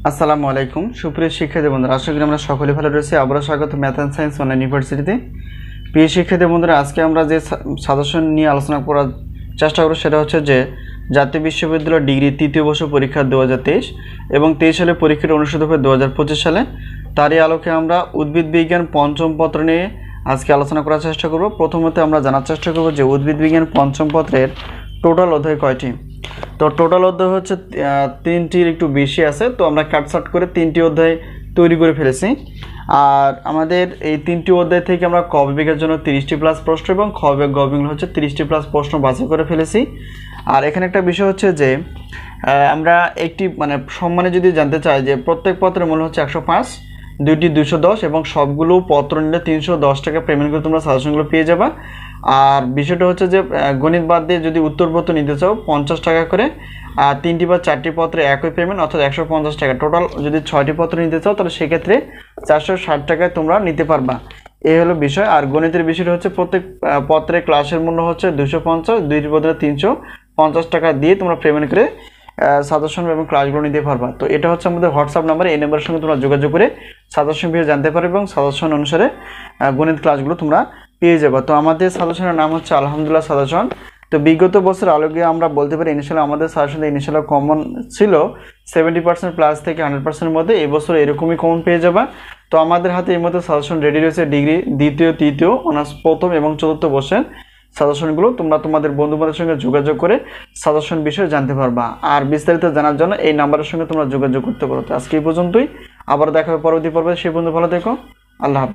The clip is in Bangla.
আসসালামু আলাইকুম সুপ্রিয় শিক্ষার্থী বন্ধুরা, আশা করি আমরা সকলে ভালো রয়েছি। আবারও স্বাগত ম্যাথ অ্যান্ড সায়েন্স অনলাইন ইউনিভার্সিটিতে। প্রিয় শিক্ষার্থী বন্ধুরা, আজকে আমরা যে সাজেশন নিয়ে আলোচনা করার চেষ্টা করব সেটা হচ্ছে যে জাতীয় বিশ্ববিদ্যালয় ডিগ্রি তৃতীয় বর্ষ পরীক্ষা 2023 এবং 23 সালে পরীক্ষাটি অনুষ্ঠিত হবে 2025 সালে। তারই আলোকে আমরা উদ্ভিদ বিজ্ঞান পঞ্চম পত্র নিয়ে আজকে আলোচনা করার চেষ্টা করব। প্রথমত আমরা জানার চেষ্টা করব যে উদ্ভিদ বিজ্ঞান পঞ্চম পত্রের টোটাল অধ্যায় কয়টি। তো টোটাল অধ্যায় হচ্ছে 3টির একটু বেশি আছে, তো আমরা কাটছাট করে 3টি অধ্যায় তৈরি করে ফেলেছি। আর আমাদের এই 3টি অধ্যায় থেকে আমরা ক বিভাগের জন্য 30টি প্লাস প্রশ্ন এবং খ বিভাগ গ বিভাগ হচ্ছে 30টি প্লাস প্রশ্ন বাছাই করে ফেলেছি। আর এখানে একটা বিষয় হচ্ছে যে আমরা একটি সম্মানে যদি জানতে চাই যে প্রত্যেক পত্রের মূল্য হচ্ছে 105, দুইটি 210 এবং সবগুলো পত্র নিলে 310 টাকা পেমেন্ট করে তোমরা সাজেশনগুলো পেয়ে যাবা। আর বিষয়টা হচ্ছে যে গণিত বাদ দিয়ে যদি উত্তরপত্র নিতে চাও 50 টাকা করে, আর 3টি বা 4টি পত্রে একই পেমেন্ট অর্থাৎ 150 টাকা। টোটাল যদি 6টি পত্র নিতে চাও তাহলে সেক্ষেত্রে 460 টাকায় তোমরা নিতে পারবা। এই হলো বিষয়। আর গণিতের বিষয়টা হচ্ছে প্রত্যেক পত্রে ক্লাসের মূল্য হচ্ছে 250, দুইটি পত্রে 350 টাকা দিয়ে তোমরা পেমেন্ট করে সাজেশন এবং ক্লাসগুলো নিতে পারবা। তো এটা হচ্ছে আমাদের হোয়াটসঅ্যাপ নাম্বার, এই নাম্বারের সঙ্গে তোমরা যোগাযোগ করে সাজেশন বিষয়ে জানতে পারবে এবং সাজেশন অনুসারে গণিত ক্লাসগুলো তোমরা পেয়ে যাবা। তো আমাদের সাজেশনের নাম হচ্ছে আলহামদুলিল্লাহ সাজেশন। তো বিগত বছর আলোকে আমরা বলতে পারি ইনিশিয়ালি আমাদের সাজেশনে ইনিশিয়ালি কমন ছিল 70% প্লাস থেকে 100%-এর মধ্যে। এই বছর এরকমই কমন পেয়ে যাবা। তো আমাদের হাতে এই মধ্যে সাজেশন রেডি রয়েছে ডিগ্রি দ্বিতীয়, তৃতীয়, অনার্স প্রথম এবং চতুর্থ বর্ষের সাজেশনগুলো। তোমরা তোমাদের বন্ধুবান্ধবের সঙ্গে যোগাযোগ করে সাজেশন বিষয়ে জানতে পারবা। আর বিস্তারিত জানার জন্য এই নাম্বারের সঙ্গে তোমরা যোগাযোগ করতে পারো। তো আজকে এই পর্যন্তই, আবার দেখা হবে পরবর্তী পর্বে। সেই বন্ধু ভালো থেকো, আল্লাহ হাফেজ।